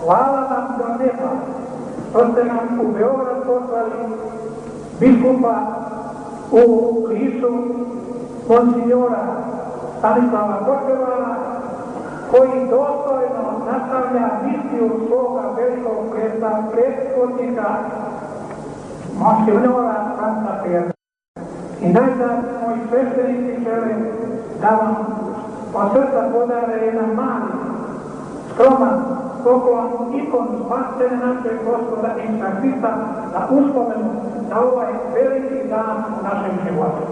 Hvala vam do neba što ste nam u Beograd poslali biskupa u Klisu, monsignora Stanislava Kočevala, koji dostojno nastavlja misiju svoga velikog prethodnika monsignora Franca Perna. I najzad moji sveštenici želim da vam od srca podare jedan mali, skroman poklon, ikonu spasene našeg Gospoda Isusa Hrista na uspomenu na ovaj veliki dan u našem životu.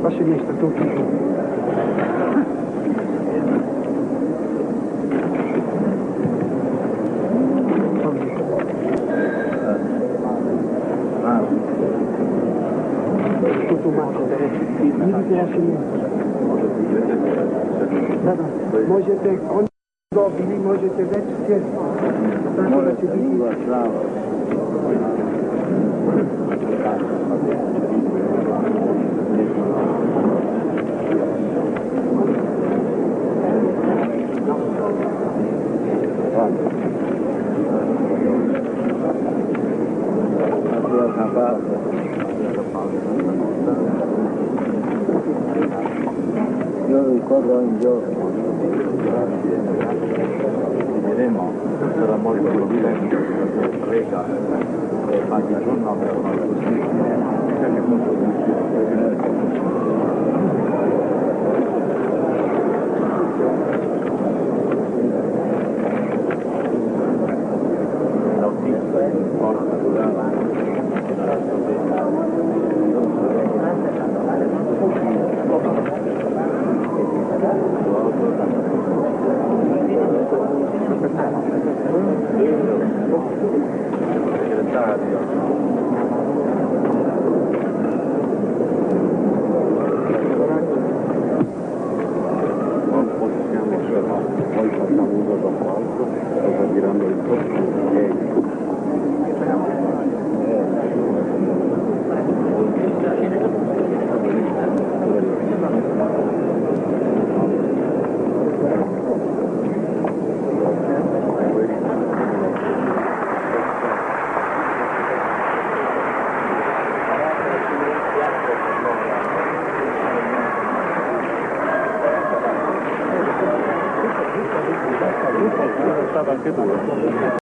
Vaše mjesto tu. Tu mačete reći. Vidite vaše mjesto. Da, možete, on dobili, možete već sjeti. Tako da će biti... Io ricordo un giorno, vedremo, sarà molto evidente, prega, ma di giorno avevano così, che molto